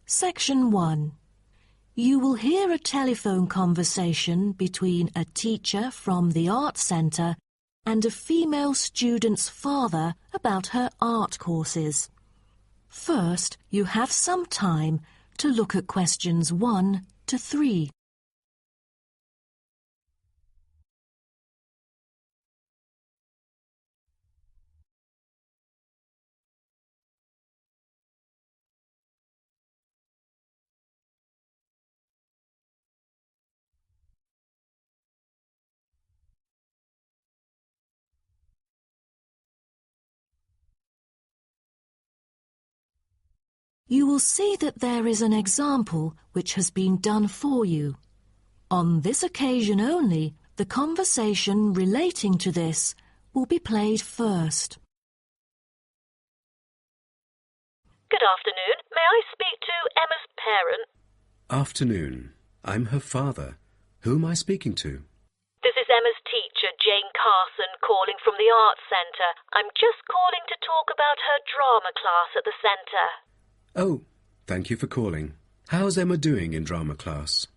Section 1. You will hear a telephone conversation between a teacher from the Art Centre and a female student's father about her art courses. First, you have some time to look at questions 1 to 3. You will see that there is an example which has been done for you. On this occasion only, the conversation relating to this will be played first. Good afternoon. May I speak to Emma's parent? Afternoon. I'm her father. Who am I speaking to? This is Emma's teacher, Jane Carson, calling from the Arts Centre. I'm just calling to talk about her drama class at the centre. Oh, thank you for calling. How's Emma doing in drama class?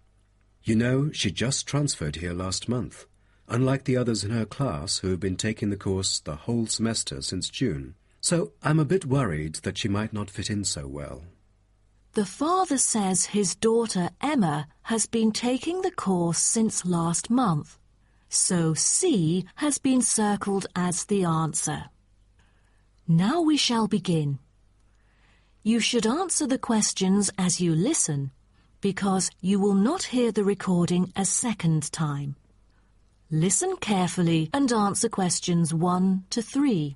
You know, she just transferred here last month, unlike the others in her class who have been taking the course the whole semester since June. So I'm a bit worried that she might not fit in so well. The father says his daughter Emma has been taking the course since last month, so C has been circled as the answer. Now we shall begin. You should answer the questions as you listen, because you will not hear the recording a second time. Listen carefully and answer questions 1 to 3.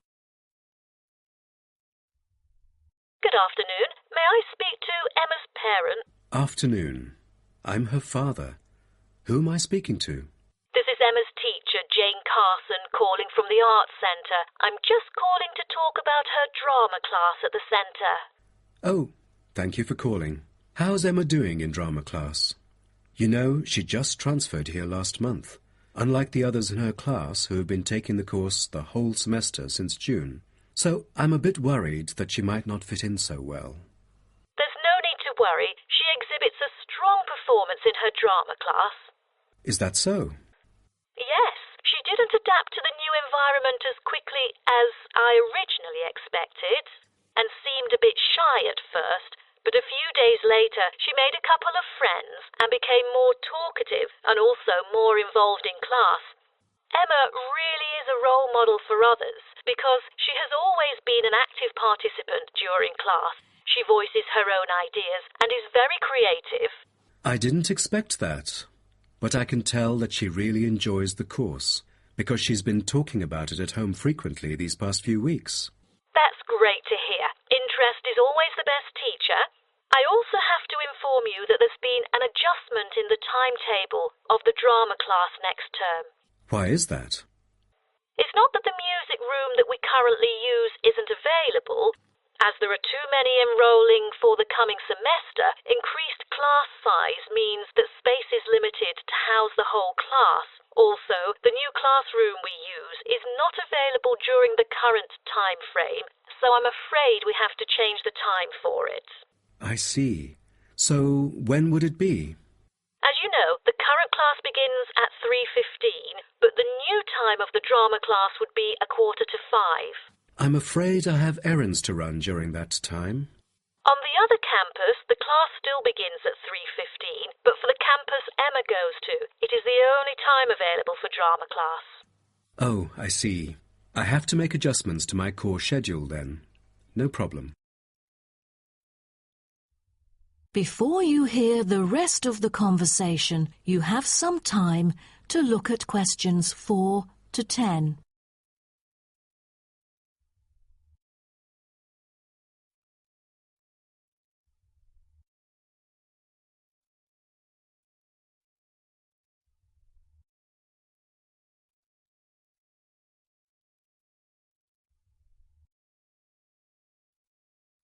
Good afternoon. May I speak to Emma's parent? Afternoon. I'm her father. Who am I speaking to? This is Emma's teacher, Jane Carson, calling from the Arts Centre. I'm just calling to talk about her drama class at the centre. Oh, thank you for calling. How's Emma doing in drama class? You know, she just transferred here last month, unlike the others in her class who have been taking the course the whole semester since June. So I'm a bit worried that she might not fit in so well. There's no need to worry. She exhibits a strong performance in her drama class. Is that so? Yes, she didn't adapt to the new environment as quickly as I originally expected, and seemed a bit shy at first, but a few days later she made a couple of friends and became more talkative and also more involved in class. Emma really is a role model for others because she has always been an active participant during class. She voices her own ideas and is very creative. I didn't expect that, but I can tell that she really enjoys the course because she's been talking about it at home frequently these past few weeks. That's great to hear. Interest is always the best teacher. I also have to inform you that there's been an adjustment in the timetable of the drama class next term. Why is that? It's not that the music room that we currently use isn't available. As there are too many enrolling for the coming semester, increased class size means that space is limited to house the whole class. Also, the new classroom we use is not available during the current time frame, so I'm afraid we have to change the time for it. I see. So when would it be? As you know, the current class begins at 3:15, but the new time of the drama class would be 4:45. I'm afraid I have errands to run during that time. On the other campus, the class still begins at 3:15, but for the campus Emma goes to, it is the only time available for drama class. Oh, I see. I have to make adjustments to my course schedule then. No problem. Before you hear the rest of the conversation, you have some time to look at questions 4 to 10.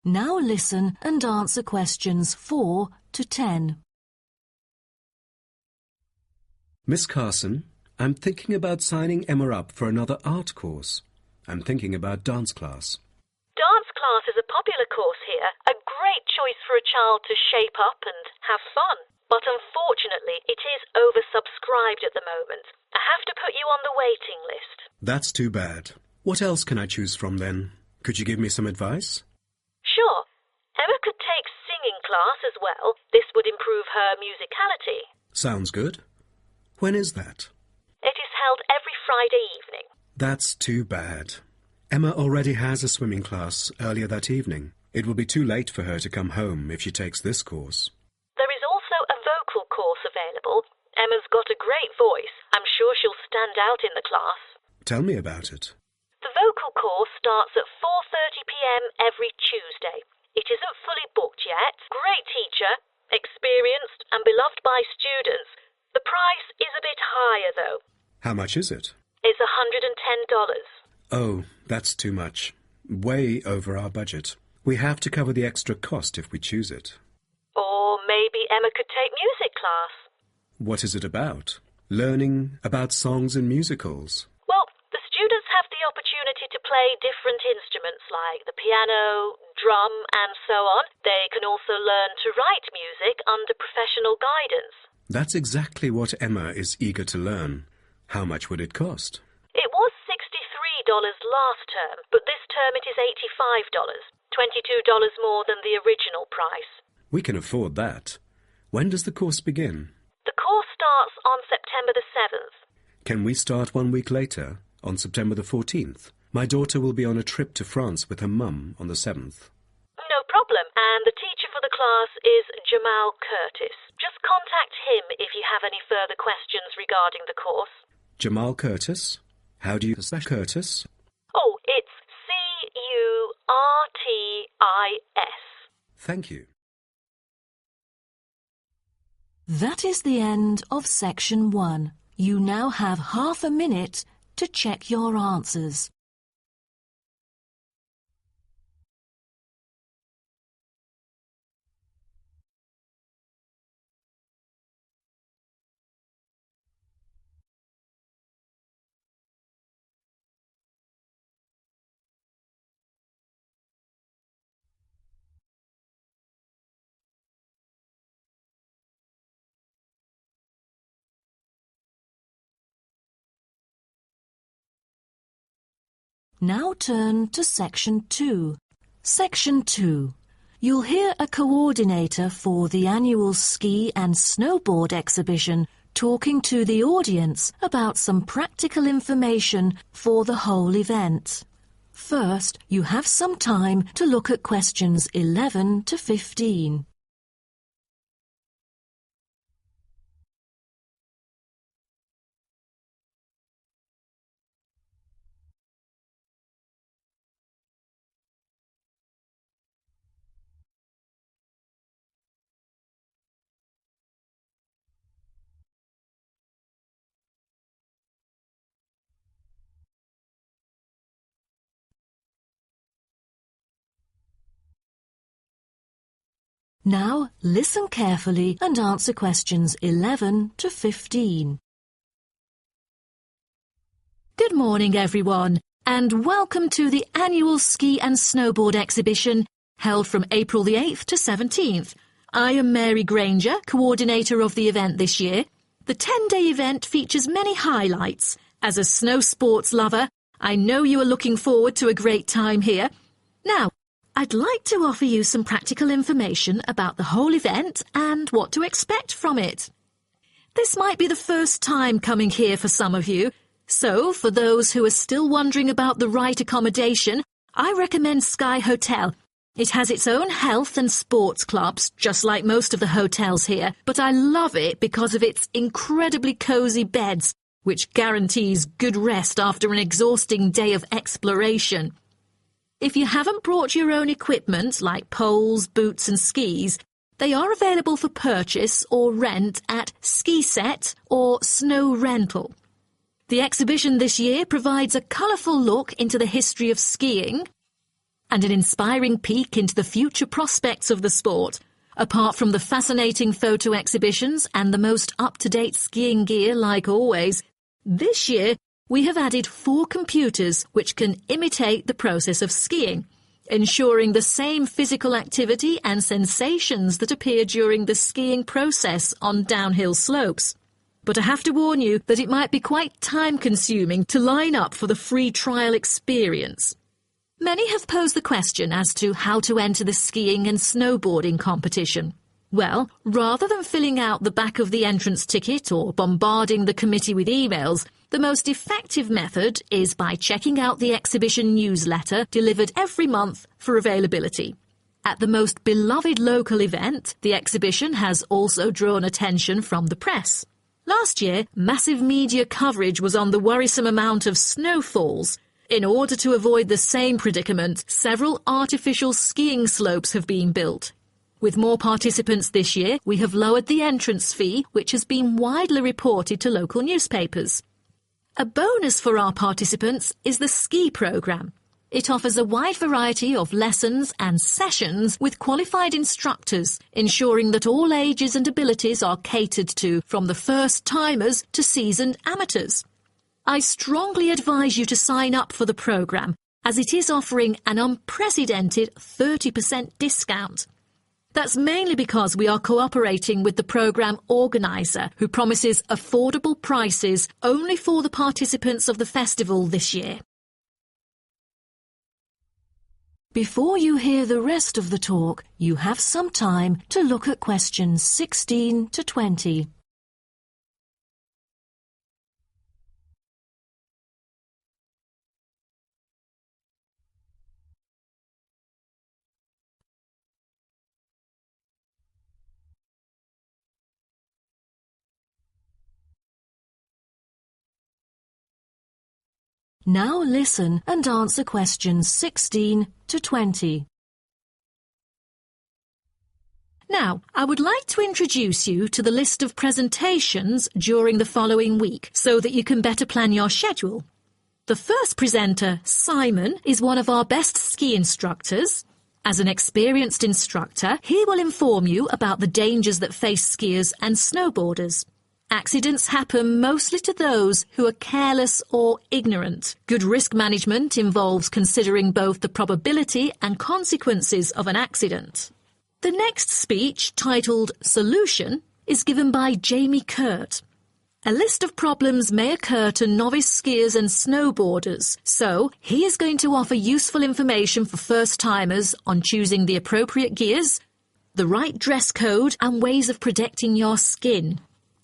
Now listen and answer questions 4 to 10. Miss Carson, I'm thinking about signing Emma up for another art course. I'm thinking about dance class. Dance class is a popular course here, a great choice for a child to shape up and have fun. But unfortunately, it is oversubscribed at the moment. I have to put you on the waiting list. That's too bad. What else can I choose from then? Could you give me some advice? Sure. Emma could take singing class as well. This would improve her musicality. Sounds good. When is that? It is held every Friday evening. That's too bad. Emma already has a swimming class earlier that evening. It will be too late for her to come home if she takes this course. There is also a vocal course available. Emma's got a great voice. I'm sure she'll stand out in the class. Tell me about it. The vocal course starts at 4:30 p.m. every Tuesday. It isn't fully booked yet. Great teacher, experienced and beloved by students. The price is a bit higher though. How much is it? It's $110. Oh, that's too much. Way over our budget. We have to cover the extra cost if we choose it. Or maybe Emma could take music class. What is it about? Learning about songs and musicals. Well, the students have the opportunity to play different instruments like the piano, drum and so on. They can also learn to write music under professional guidance. That's exactly what Emma is eager to learn. How much would it cost? It was $63 last term, but this term it is $85, $22 more than the original price. We can afford that. When does the course begin? The course starts on September the 7th. Can we start 1 week later, on September the 14th? My daughter will be on a trip to France with her mum on the 7th. No problem, and the teacher for the class is Jamal Curtis. Just contact him if you have any further questions regarding the course. Jamal Curtis? How do you spell Curtis? Oh, it's C-U-R-T-I-S. Thank you. That is the end of section 1. You now have half a minute to check your answers. Now turn to Section 2. Section 2. You'll hear a coordinator for the annual ski and snowboard exhibition talking to the audience about some practical information for the whole event. First, you have some time to look at questions 11 to 15. Now, listen carefully and answer questions 11 to 15. Good morning, everyone, and welcome to the annual ski and snowboard exhibition held from April the 8th to 17th. I am Mary Granger, coordinator of the event this year. The 10-day event features many highlights. As a snow sports lover, I know you are looking forward to a great time here. Now, I'd like to offer you some practical information about the whole event and what to expect from it. This might be the first time coming here for some of you, so for those who are still wondering about the right accommodation, I recommend Sky Hotel. It has its own health and sports clubs, just like most of the hotels here, but I love it because of its incredibly cosy beds, which guarantees good rest after an exhausting day of exploration. If you haven't brought your own equipment, like poles, boots and skis, they are available for purchase or rent at Ski Set or Snow Rental. The exhibition this year provides a colourful look into the history of skiing and an inspiring peek into the future prospects of the sport. Apart from the fascinating photo exhibitions and the most up-to-date skiing gear like always, this year we have added 4 computers which can imitate the process of skiing. ensuring the same physical activity and sensations that appear during the skiing process on downhill slopes. But I have to warn you that it might be quite time-consuming to line up for the free trial experience. Many have posed the question as to how to enter the skiing and snowboarding competition. Well, rather than filling out the back of the entrance ticket or bombarding the committee with emails, the most effective method is by checking out the exhibition newsletter delivered every month for availability. At the most beloved local event, the exhibition has also drawn attention from the press. Last year, massive media coverage was on the worrisome amount of snowfalls. In order to avoid the same predicament, several artificial skiing slopes have been built. With more participants this year, we have lowered the entrance fee, which has been widely reported to local newspapers. A bonus for our participants is the ski programme. It offers a wide variety of lessons and sessions with qualified instructors, ensuring that all ages and abilities are catered to, from the first-timers to seasoned amateurs. I strongly advise you to sign up for the programme, as it is offering an unprecedented 30% discount. That's mainly because we are cooperating with the programme organiser, who promises affordable prices only for the participants of the festival this year. Before you hear the rest of the talk, you have some time to look at questions 16 to 20. Now listen and answer questions 16 to 20. Now, I would like to introduce you to the list of presentations during the following week so that you can better plan your schedule. The first presenter, Simon, is one of our best ski instructors. As an experienced instructor, he will inform you about the dangers that face skiers and snowboarders. Accidents happen mostly to those who are careless or ignorant. Good risk management involves considering both the probability and consequences of an accident. The next speech, titled Solution, is given by Jamie Kurt. A list of problems may occur to novice skiers and snowboarders, so he is going to offer useful information for first-timers on choosing the appropriate gears, the right dress code, and ways of protecting your skin.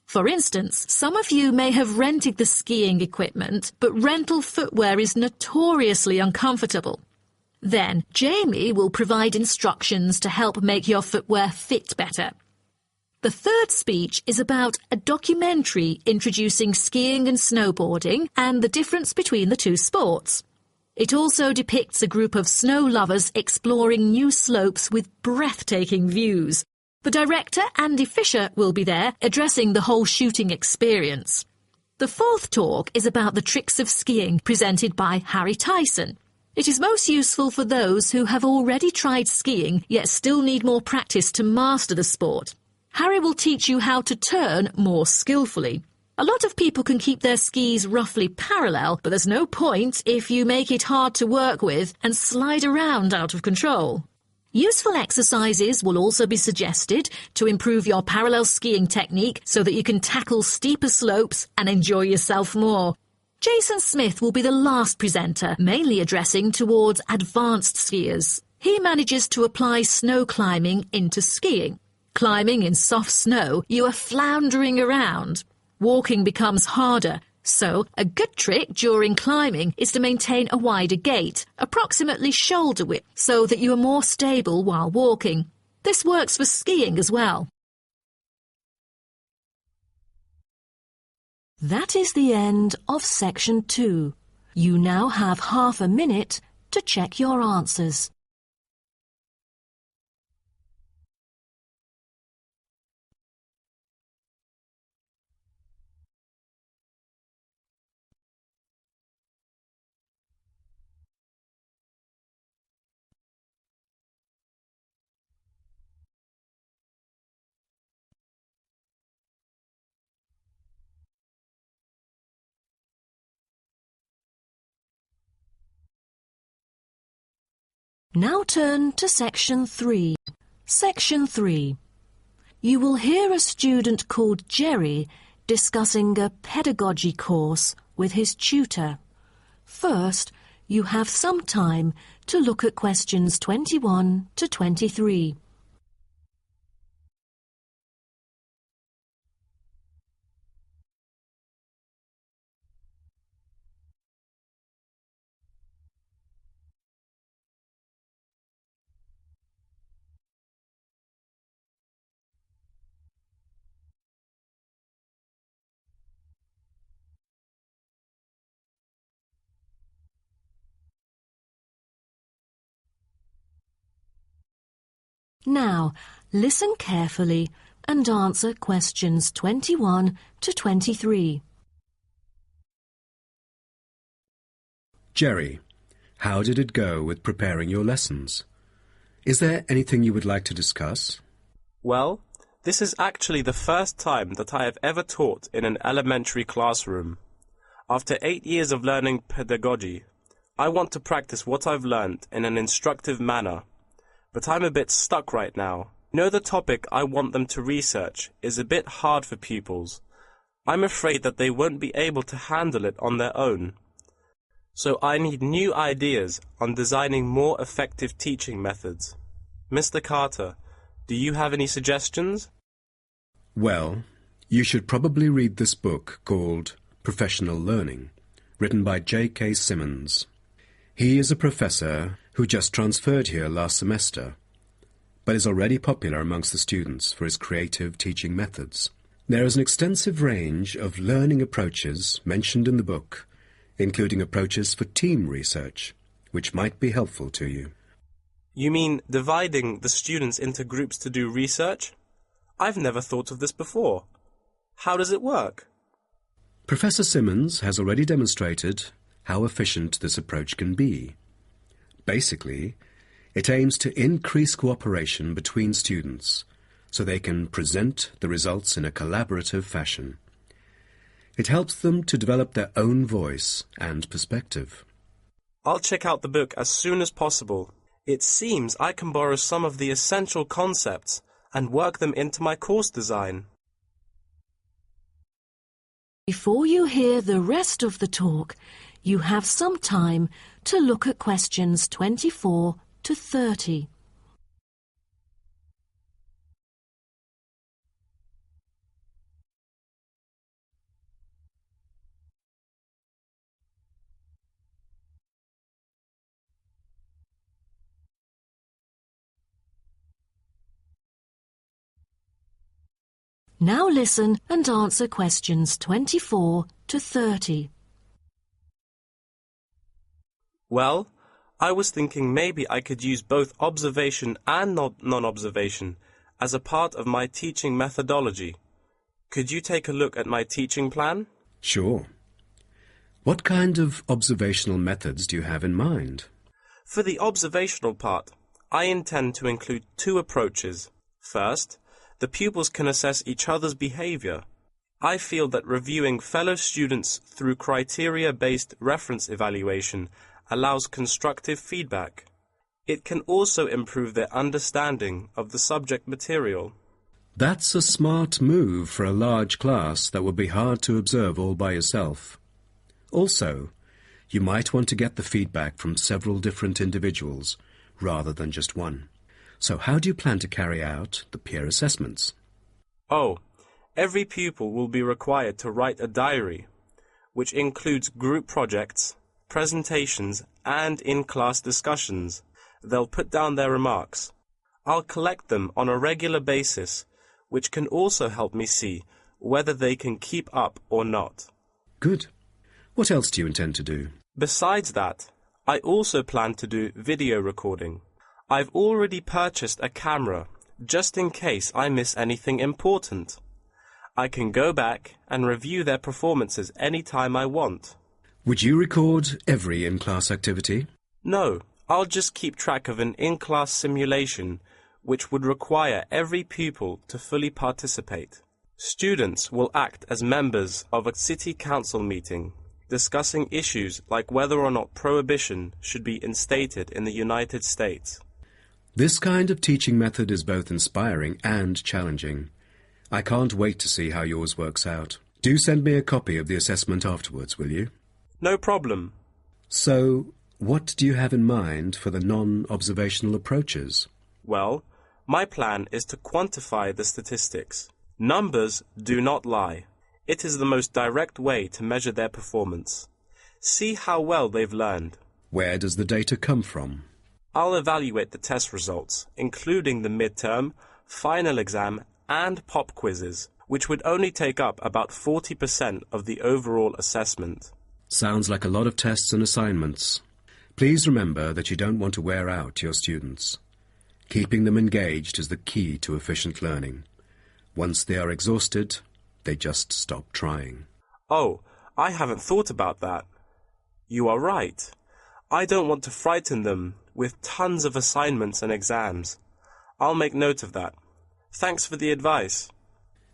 For instance, some of you may have rented the skiing equipment, but rental footwear is notoriously uncomfortable. Then, Jamie will provide instructions to help make your footwear fit better. The third speech is about a documentary introducing skiing and snowboarding and the difference between the two sports. It also depicts a group of snow lovers exploring new slopes with breathtaking views. The director, Andy Fisher, will be there, addressing the whole shooting experience. The fourth talk is about the tricks of skiing, presented by Harry Tyson. It is most useful for those who have already tried skiing, yet still need more practice to master the sport. Harry will teach you how to turn more skillfully. A lot of people can keep their skis roughly parallel, but there's no point if you make it hard to work with and slide around out of control. Useful exercises will also be suggested to improve your parallel skiing technique so that you can tackle steeper slopes and enjoy yourself more. Jason Smith will be the last presenter, mainly addressing towards advanced skiers. He manages to apply snow climbing into skiing. Climbing in soft snow, you are floundering around. Walking becomes harder. So, a good trick during climbing is to maintain a wider gait, approximately shoulder width, so that you are more stable while walking. This works for skiing as well. That is the end of section 2. You now have half a minute to check your answers. Now turn to Section 3. Section 3. You will hear a student called Jerry discussing a pedagogy course with his tutor. First, you have some time to look at questions 21 to 23. Now, listen carefully and answer questions 21 to 23. Jerry, how did it go with preparing your lessons? Is there anything you would like to discuss? Well, this is actually the first time that I have ever taught in an elementary classroom. After 8 years of learning pedagogy, I want to practice what I've learned in an instructive manner. But I'm a bit stuck right now. You know, the topic I want them to research is a bit hard for pupils. I'm afraid that they won't be able to handle it on their own. So I need new ideas on designing more effective teaching methods. Mr. Carter, do you have any suggestions? Well, you should probably read this book called Professional Learning, written by J.K. Symonds. He is a professor who just transferred here last semester, but is already popular amongst the students for his creative teaching methods. There is an extensive range of learning approaches mentioned in the book, including approaches for team research, which might be helpful to you. You mean dividing the students into groups to do research? I've never thought of this before. How does it work? Professor Symonds has already demonstrated how efficient this approach can be. Basically, it aims to increase cooperation between students so they can present the results in a collaborative fashion. It helps them to develop their own voice and perspective. I'll check out the book as soon as possible. It seems I can borrow some of the essential concepts and work them into my course design. Before you hear the rest of the talk, you have some time to look at questions 24 to 30. Now listen and answer questions 24 to 30. Well, I was thinking maybe I could use both observation and non-observation as a part of my teaching methodology. Could you take a look at my teaching plan? Sure. What kind of observational methods do you have in mind? For the observational part, I intend to include two approaches. First, the pupils can assess each other's behavior. I feel that reviewing fellow students through criteria-based reference evaluation allows constructive feedback. It can also improve their understanding of the subject material. That's a smart move for a large class that would be hard to observe all by yourself. Also, you might want to get the feedback from several different individuals rather than just one. So how do you plan to carry out the peer assessments? Oh, every pupil will be required to write a diary, which includes group projects, presentations, and in-class discussions. They'll put down their remarks. I'll collect them on a regular basis, which can also help me see whether they can keep up or not. Good. What else do you intend to do? Besides that, I also plan to do video recording. I've already purchased a camera, just in case I miss anything important. I can go back and review their performances anytime I want. Would you record every in-class activity? No, I'll just keep track of an in-class simulation, which would require every pupil to fully participate. Students will act as members of a city council meeting. discussing issues like whether or not prohibition should be instated in the United States. This kind of teaching method is both inspiring and challenging. I can't wait to see how yours works out. Do send me a copy of the assessment afterwards, will you? No problem. So, what do you have in mind for the non-observational approaches? Well, my plan is to quantify the statistics. Numbers do not lie. It is the most direct way to measure their performance. See how well they've learned. Where does the data come from? I'll evaluate the test results, including the midterm, final exam, and pop quizzes, which would only take up about 40% of the overall assessment. Sounds like a lot of tests and assignments. Please remember that you don't want to wear out your students. Keeping them engaged is the key to efficient learning. Once they are exhausted, they just stop trying. Oh, I haven't thought about that. You are right. I don't want to frighten them with tons of assignments and exams. I'll make note of that. Thanks for the advice.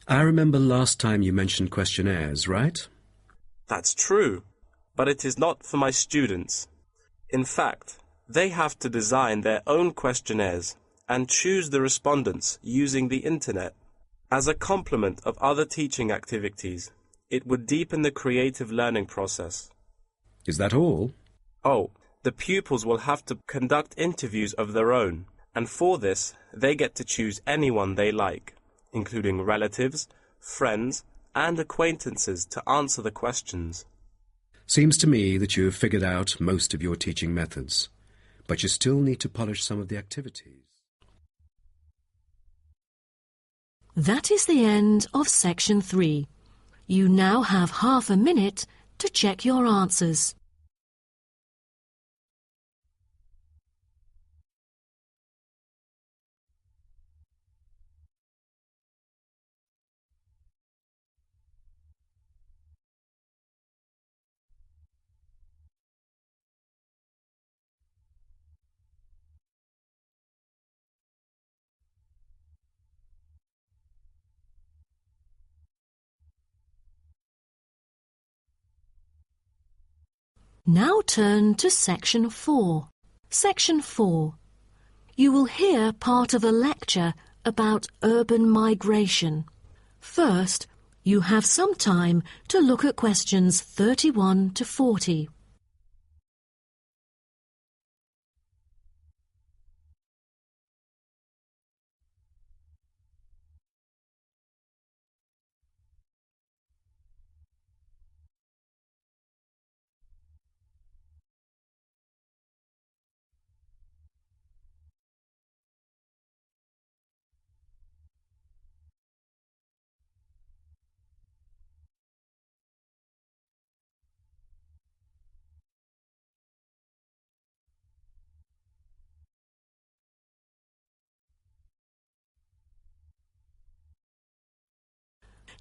I remember last time you mentioned questionnaires, right? That's true, but it is not for my students. In fact, they have to design their own questionnaires and choose the respondents using the internet. As a complement of other teaching activities, it would deepen the creative learning process. Is that all? Oh, the pupils will have to conduct interviews of their own, and for this, they get to choose anyone they like, including relatives, friends, and acquaintances to answer the questions. Seems to me that you have figured out most of your teaching methods, but you still need to polish some of the activities. That is the end of section 3. You now have half a minute to check your answers. Now turn to section 4. Section 4. You will hear part of a lecture about urban migration. First, you have some time to look at questions 31 to 40.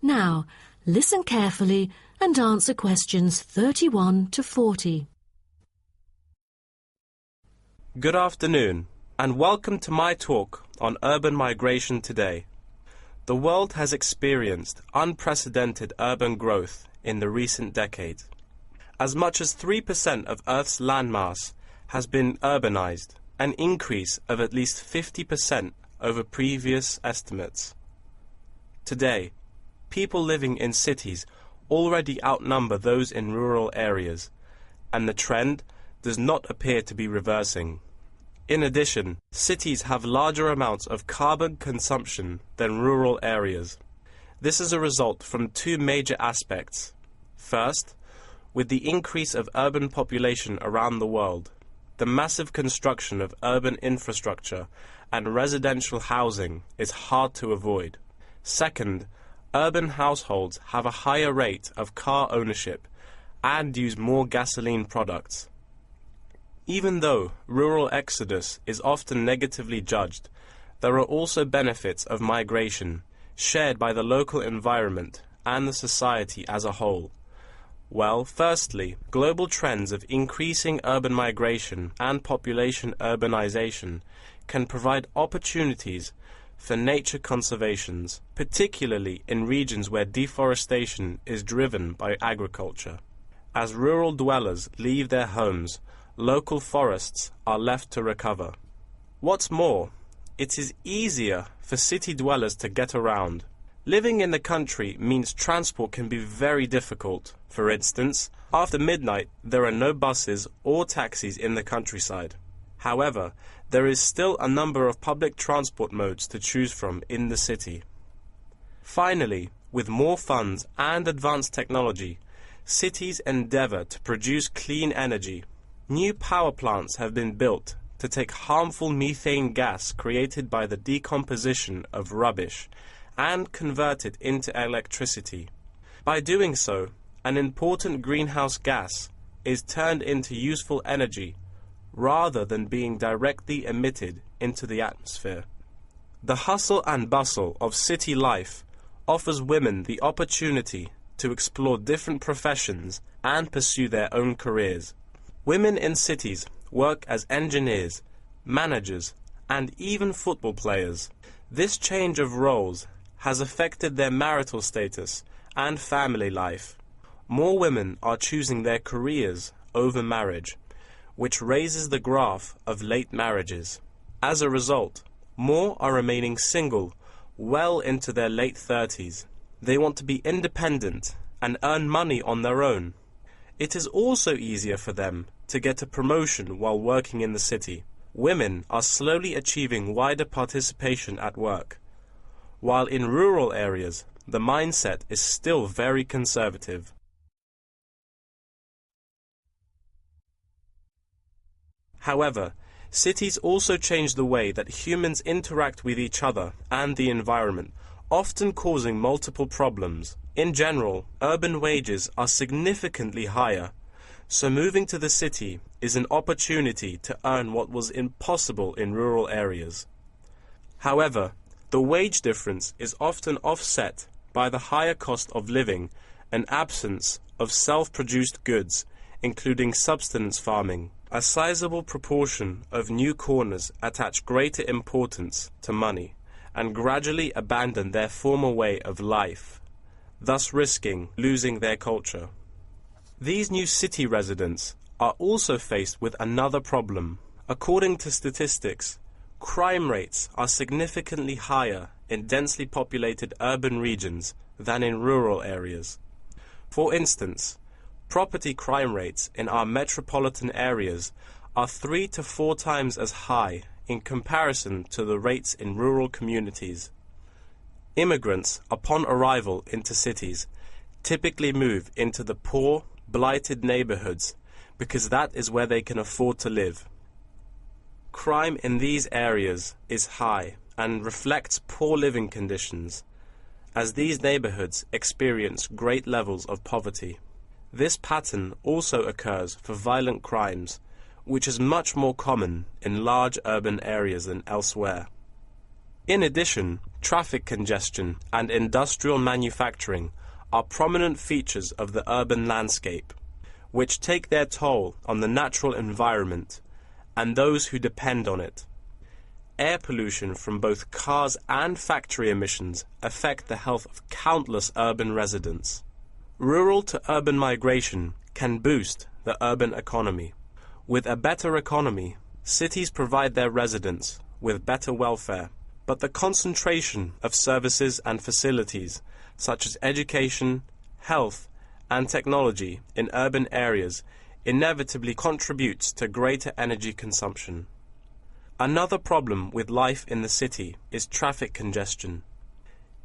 Now, listen carefully and answer questions 31 to 40. Good afternoon, and welcome to my talk on urban migration today. The world has experienced unprecedented urban growth in the recent decade. As much as 3% of Earth's landmass has been urbanized, an increase of at least 50% over previous estimates. Today, people living in cities already outnumber those in rural areas, and the trend does not appear to be reversing. In addition, cities have larger amounts of carbon consumption than rural areas. This is a result from two major aspects. First, with the increase of urban population around the world, the massive construction of urban infrastructure and residential housing is hard to avoid. Second, urban households have a higher rate of car ownership and use more gasoline products. Even though rural exodus is often negatively judged, there are also benefits of migration shared by the local environment and the society as a whole. Well, firstly, global trends of increasing urban migration and population urbanization can provide opportunities for nature conservations, particularly in regions where deforestation is driven by agriculture. As rural dwellers leave their homes, local forests are left to recover. What's more, it is easier for city dwellers to get around. Living in the country means transport can be very difficult. For instance, after midnight there are no buses or taxis in the countryside. However, there is still a number of public transport modes to choose from in the city. Finally, with more funds and advanced technology, cities endeavor to produce clean energy. New power plants have been built to take harmful methane gas created by the decomposition of rubbish and convert it into electricity. By doing so, an important greenhouse gas is turned into useful energy rather than being directly emitted into the atmosphere. The hustle and bustle of city life offers women the opportunity to explore different professions and pursue their own careers. Women in cities work as engineers, managers, and even football players. This change of roles has affected their marital status and family life. More women are choosing their careers over marriage, which raises the graph of late marriages. As a result, more are remaining single well into their late 30s. They want to be independent and earn money on their own. It is also easier for them to get a promotion while working in the city. Women are slowly achieving wider participation at work, while in rural areas the mindset is still very conservative. However, cities also change the way that humans interact with each other and the environment, often causing multiple problems. In general, urban wages are significantly higher, so moving to the city is an opportunity to earn what was impossible in rural areas. However, the wage difference is often offset by the higher cost of living and absence of self-produced goods, including subsistence farming. A sizable proportion of new corners attach greater importance to money and gradually abandon their former way of life, thus risking losing their culture. These new city residents are also faced with another problem. According to statistics, crime rates are significantly higher in densely populated urban regions than in rural areas. For instance, property crime rates in our metropolitan areas are 3 to 4 times as high in comparison to the rates in rural communities. Immigrants, upon arrival into cities, typically move into the poor, blighted neighborhoods because that is where they can afford to live. Crime in these areas is high and reflects poor living conditions, as these neighborhoods experience great levels of poverty. This pattern also occurs for violent crimes, which is much more common in large urban areas than elsewhere. In addition, traffic congestion and industrial manufacturing are prominent features of the urban landscape, which take their toll on the natural environment and those who depend on it. Air pollution from both cars and factory emissions affect the health of countless urban residents. Rural to urban migration can boost the urban economy. With a better economy, cities provide their residents with better welfare, but the concentration of services and facilities such as education, health, and technology in urban areas inevitably contributes to greater energy consumption. Another problem with life in the city is traffic congestion.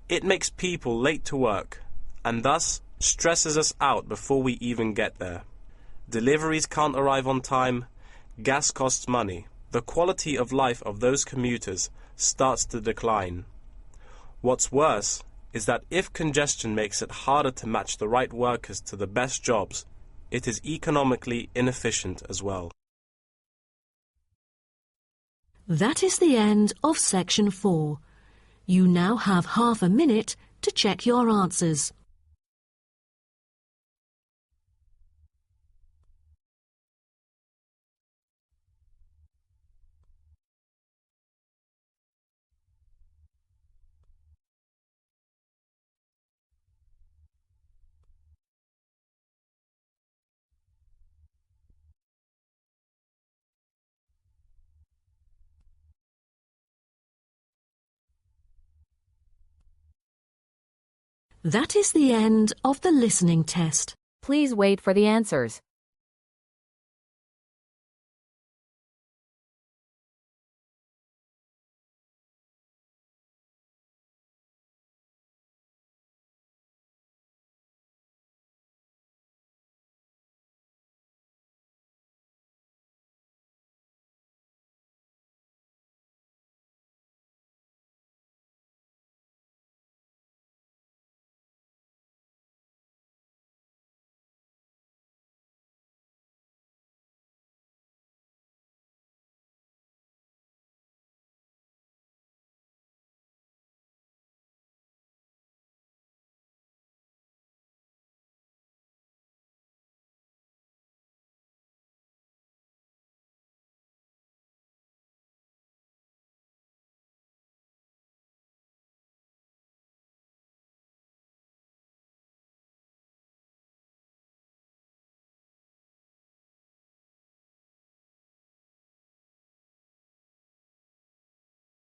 It makes people late to work and thus stresses us out before we even get there. Deliveries can't arrive on time, gas costs money. The quality of life of those commuters starts to decline. What's worse is that if congestion makes it harder to match the right workers to the best jobs, it is economically inefficient as well. That is the end of section 4. You now have half a minute to check your answers. That is the end of the listening test. Please wait for the answers.